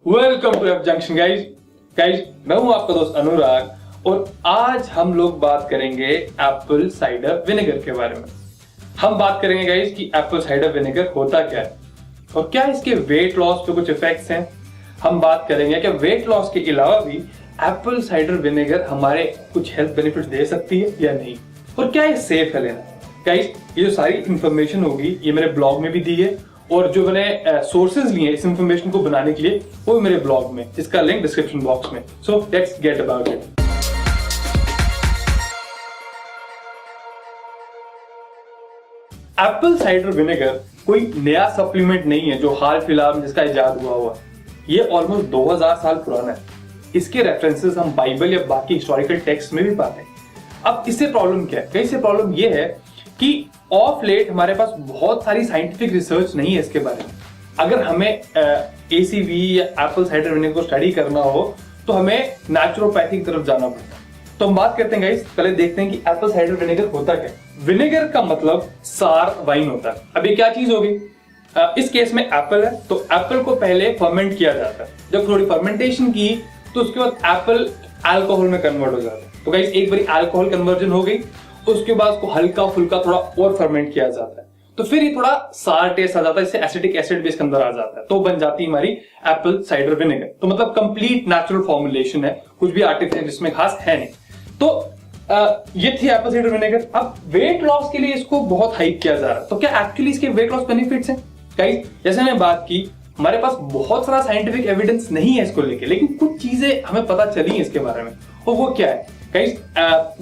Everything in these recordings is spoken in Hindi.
Welcome to F junction guys मैं हूं आपका दोस्त अनुराग और आज हम लोग बात करेंगे एप्पल साइडर विनेगर के बारे में। हम बात करेंगे गाइज कि एप्पल साइडर विनेगर होता क्या है और क्या इसके वेट लॉस पे कुछ इफेक्ट्स हैं। हम बात करेंगे कि वेट लॉस के अलावा भी एप्पल साइडर विनेगर हमारे कुछ हेल्थ बेनिफिट्स दे सकती है या नहीं, और क्या ये सेफ है लेना। गाइज ये जो सारी इंफॉर्मेशन होगी ये मेरे ब्लॉग में भी दी है और जो मैंने सोर्सेज लिए इस इंफॉर्मेशन को बनाने के लिए वो मेरे ब्लॉग में, जिसका लिंक डिस्क्रिप्शन बॉक्स में। So let's get about it. Apple cider vinegar कोई नया सप्लीमेंट नहीं है जो हाल फिलहाल में जिसका इजाद हुआ। ये ऑलमोस्ट 2000 साल पुराना है। इसके रेफरेंसेस हम बाइबल या बाकी हिस्टोरिकल टेक्स्ट में भी पाते हैं। अब इससे प्रॉब्लम क्या है? इससे प्रॉब्लम ये है कि ऑफ लेट हमारे पास बहुत सारी साइंटिफिक रिसर्च नहीं है इसके बारे में। अगर हमें एसीवी या एप्पल साइडर विनेगर को स्टडी करना हो तो हमें नेचुरोपैथी की तरफ जाना पड़ता है। तो हम बात करते हैं गाइस, पहले देखते हैं कि एप्पल साइडर विनेगर होता क्या है। विनेगर का मतलब सार वाइन होता है। अब ये क्या चीज होगी? इस केस में एप्पल है तो एप्पल को पहले फर्मेंट किया जाता है। जब थोड़ी फर्मेंटेशन की तो उसके बाद एप्पल अल्कोहल में कन्वर्ट हो जाता है। तो गाइस एक बारी अल्कोहल कन्वर्जन हो गई, उसके बाद उसको हल्का फुल्का थोड़ा और फर्मेंट किया जाता है तो फिर ये थोड़ा सार टेस्ट आ जाता है, इससे एसिटिक एसिड भी इसके अंदर आ जाता है, तो बन जाती है हमारी एप्पल साइडर विनेगर। तो मतलब कंप्लीट नेचुरल फॉर्मुलेशन है, कुछ भी आर्टिफिशियल इसमें खास है नहीं। तो ये थी एप्पल साइडर विनेगर। अब वेट लॉस के लिए इसको बहुत हाइप किया जा रहा है। तो क्या एक्चुअली इसके वेट लॉस बेनिफिट्स हैं? गाइस जैसे मैंने बात की, हमारे पास बहुत सारा साइंटिफिक एविडेंस नहीं है इसको लेके, लेकिन कुछ चीजें हमें पता चली है इसके बारे में। और वो क्या है गाइस?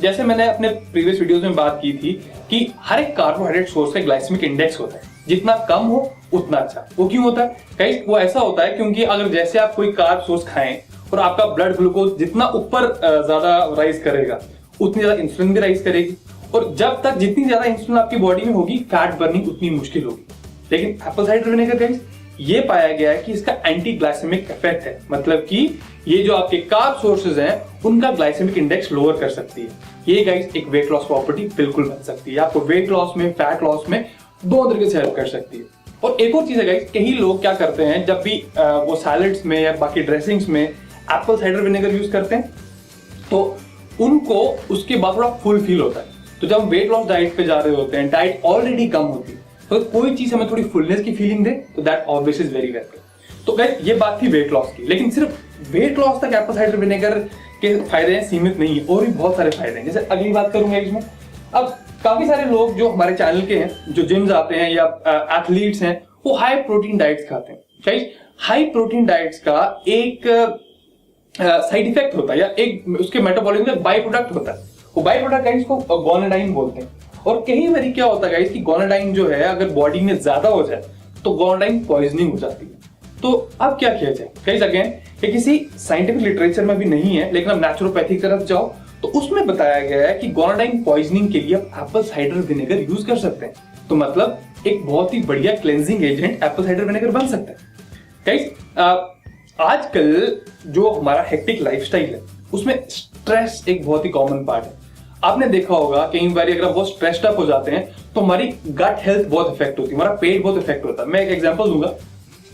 जैसे मैंने अपने प्रीवियस वीडियोस में बात की थी कि हर एक कार्बोहाइड्रेट सोर्स का ग्लाइसेमिक इंडेक्स होता है, जितना कम हो उतना अच्छा। वो क्यों होता है गाइस? वो ऐसा होता है क्योंकि अगर जैसे आप कोई कार्ब सोर्स खाएं और आपका ब्लड ग्लूकोज जितना ऊपर ज्यादा राइज करेगा उतनी ज्यादा इंसुलिन भी राइज करेगी, और जब तक जितनी ज्यादा इंसुलिन आपकी बॉडी में होगी फैट बर्निंग उतनी मुश्किल होगी। लेकिन एप्पल साइडर विनेगर गाइस ये पाया गया है कि इसका एंटी ग्लाइसेमिक इफेक्ट है, मतलब कि ये जो आपके कार्ब सोर्सेज हैं उनका ग्लाइसेमिक इंडेक्स लोअर कर सकती है। ये गाइस एक वेट लॉस प्रॉपर्टी बिल्कुल बन सकती है, आपको वेट लॉस में फैट लॉस में दोनों तरीके से हेल्प कर सकती है। और एक और चीज है गाइस, कई लोग क्या करते हैं जब भी वो सैलड्स में या बाकी ड्रेसिंग्स में एप्पल साइडर विनेगर यूज करते हैं तो उनको उसके बाद थोड़ा फुल फील होता है। तो जब हम वेट लॉस डाइट पे जा रहे होते हैं, डाइट ऑलरेडी कम होती है, तो कोई चीज हमें थोड़ी फुलनेस की फीलिंग दे तो that obvious is very welcome. तो गाइस ये बात थी वेट लॉस की, लेकिन सिर्फ वेट लॉस तक एप्पल साइडर विनेगर के फायदे सीमित नहीं है, और भी बहुत सारे फायदे हैं। जैसे अगली बात करूंगा इसमें, अब काफी सारे लोग जो हमारे चैनल के हैं, जो जिम जाते हैं या एथलीट्स हैं, वो हाई प्रोटीन डाइट्स खाते हैं। गाइस हाई प्रोटीन डाइट्स का एक साइड इफेक्ट होता है या एक उसके मेटाबॉलिज्म का बाई प्रोडक्ट होता है। वो बाई प्रोडक्ट गाइस को गोनाडाइन बोलते हैं। और कई बार क्या होता है गाइस कि गोनाडाइन जो है अगर बॉडी में ज्यादा हो जाए तो गोनाडाइन पॉइजनिंग हो जाती है। तो अब क्या किया जाए गाइस? अगेन ये किसी साइंटिफिक लिटरेचर में भी नहीं है, लेकिन अब नेचुरोपैथी की तरफ जाओ तो उसमें बताया गया है कि गोनाडाइन पॉइजनिंग के लिए आप एप्पल साइडर विनेगर यूज कर सकते हैं। तो मतलब एक बहुत ही बढ़िया cleansing agent Apple cider vinegar बन सकता है। गाइस आजकल जो हमारा हेक्टिक लाइफस्टाइल है उसमें स्ट्रेस एक बहुत ही कॉमन पार्ट है। आपने देखा होगा कई बार अगर हम बहुत स्ट्रेस्ड अप हो जाते हैं तो हमारी गट हेल्थ बहुत इफेक्ट होती है, हमारा पेट बहुत इफेक्ट होता है। मैं एक एग्जांपल दूंगा।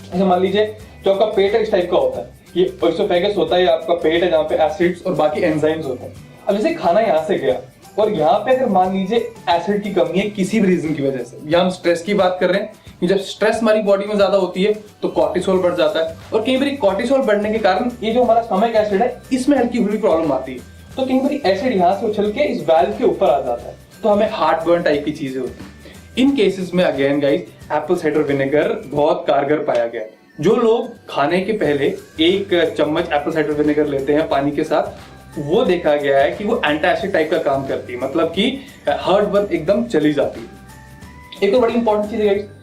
जैसे मान लीजिए जो आपका पेट है इस टाइप का होता है, ये ओएसोफेगस होता है, आपका पेट है जहाँ पे एसिड्स और बाकी एंजाइम्स होते हैं। अब जैसे खाना यहाँ से गया और यहाँ पे अगर मान लीजिए एसिड की कमी है किसी भी रीजन की वजह से, या हम स्ट्रेस की बात कर रहे हैं कि जब स्ट्रेस हमारी बॉडी में ज्यादा होती है तो कॉर्टिसोल बढ़ जाता है, और कई बार कॉर्टिसोल बढ़ने के कारण ये जो हमारा स्टमक एसिड है इसमें हल्की फुल्की प्रॉब्लम आती है। तो कई बार एसिड यहाँ से उछल के इस वाल्व के ऊपर आ जाता है, तो हमें हार्ट बर्न टाइप की चीजें होती है। इन केसेस में again guys Apple cider vinegar बहुत कारगर पाया गया है। जो लोग खाने के पहले एक चम्मच एप्पल साइडर विनेगर लेते हैं पानी के साथ, वो देखा गया है कि वो एंटासिड टाइप का काम करती है, मतलब कि हार्ट बर्न एकदम चली जाती है। एक तो बड़ी इंपॉर्टेंट चीज है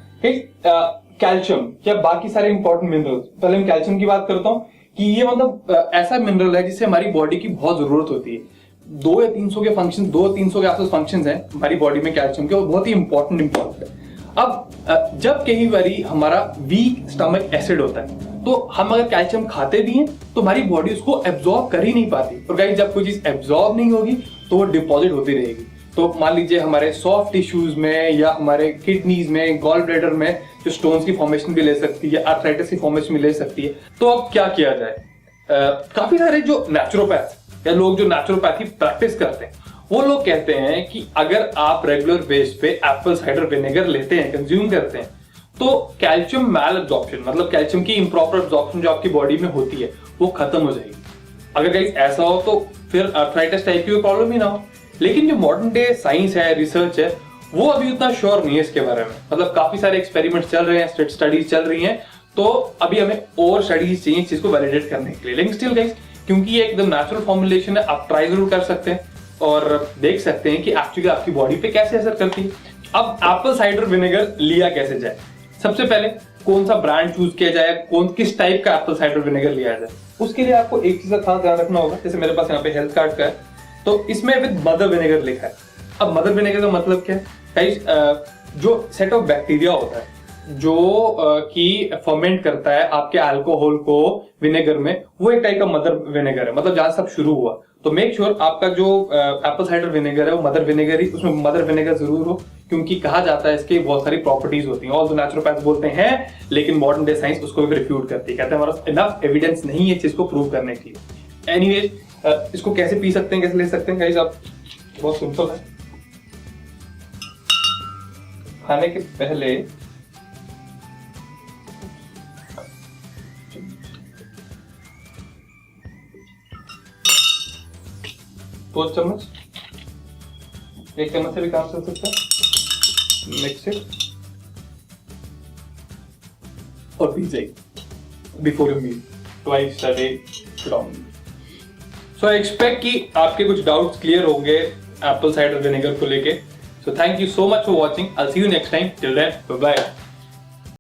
कैल्शियम या बाकी सारे इंपॉर्टेंट मिनरल्स। पहले मैं कैल्शियम की बात करता हूँ कि ये मतलब ऐसा मिनरल है जिससे हमारी बॉडी की बहुत जरूरत होती है। 2 या 300 के फंक्शन, 200-300 के आसपास फंक्शंस हैं हमारी बॉडी में कैल्शियम के, वो बहुत ही इंपॉर्टेंट है। अब जब कई बारी हमारा वीक स्टमक एसिड होता है तो हम अगर कैल्शियम खाते भी हैं तो हमारी बॉडी उसको एब्जॉर्ब कर ही नहीं पाती, और गाइस जब कोई चीज एब्जॉर्ब नहीं होगी तो वो डिपॉजिट होती रहेगी। तो मान लीजिए हमारे सॉफ्ट टिश्यूज में या हमारे किडनीज में, गॉल ब्लैडर में जो स्टोन्स की फॉर्मेशन भी ले सकती है, आर्थराइटिस की फॉर्मेशन भी ले सकती है। तो अब क्या किया जाए? काफी सारे जो नेचुरोपैथ या लोग जो नेचुरोपैथी प्रैक्टिस करते हैं, वो लोग कहते हैं कि अगर आप रेगुलर बेस पे एप्पल साइडर विनेगर लेते हैं, कंज्यूम करते हैं, तो कैल्शियम मैल एब्जॉर्प्शन, मतलब कैल्शियम की इम्प्रॉपर एब्जॉर्प्शन जो आपकी बॉडी में होती है, वो खत्म हो जाएगी। अगर गाइस ऐसा हो तो फिर आर्थराइटिस टाइप की प्रॉब्लम ही ना हो। लेकिन जो मॉडर्न डे साइंस है, रिसर्च है, वो अभी उतना श्योर नहीं है इसके बारे में। मतलब काफी सारे एक्सपेरिमेंट्स चल रहे हैं, स्टडीज चल रही हैं, तो अभी हमें और स्टडीज चाहिए इस चीज को वैलिडेट करने के लिए। लेकिन स्टिल गाइस, क्योंकि ये एकदम नेचुरल फॉर्मुलेशन है, आप ट्राई जरूर कर सकते हैं और देख सकते हैं कि एक्चुअली आपकी बॉडी पे कैसे असर करती है। अब एप्पल साइडर विनेगर लिया कैसे जाए? सबसे पहले कौन सा ब्रांड चूज किया जाए, किस टाइप का एप्पल साइडर विनेगर लिया जाए, उसके लिए आपको एक चीज का खास ध्यान रखना होगा। जैसे मेरे पास यहाँ पे हेल्थ कार्ड का है, तो इसमें विद मदर विनेगर लिखा है। अब मदर विनेगर का मतलब क्या है गाइस? जो सेट ऑफ बैक्टीरिया होता है जो कि फर्मेंट करता है आपके अल्कोहल को विनेगर में, वो एक टाइप का मदर विनेगर है, मतलब जहां सब शुरू हुआ। तो मेक श्योर आपका जो एप्पल साइडर विनेगर है वो मदर विनेगर ही, उसमें मदर विनेगर जरूर हो, क्योंकि कहा जाता है इसकी बहुत सारी प्रॉपर्टीज होती हैं। ऑल द नेचुरोपैथ्स बोलते हैं, लेकिन मॉडर्न डे साइंस उसको भी रिफ्यूट करती है, कहते हैं हमारा इनफ एविडेंस नहीं है इस चीज को प्रूव करने के लिए। एनीवेज, इसको कैसे पी सकते हैं, कैसे ले सकते हैं गाइस? आप बहुत सिंपल है। खाने के पहले 2 चम्मच, 1 चम्मच से भी काम चल सकता है, मिक्स इट और पी जाइए before you meal twice a day problem. So I expect कि आपके कुछ डाउट्स क्लियर होंगे एप्पल साइडर विनेगर को लेके। So thank you so much for watching. I will see you next time. Till then, bye bye.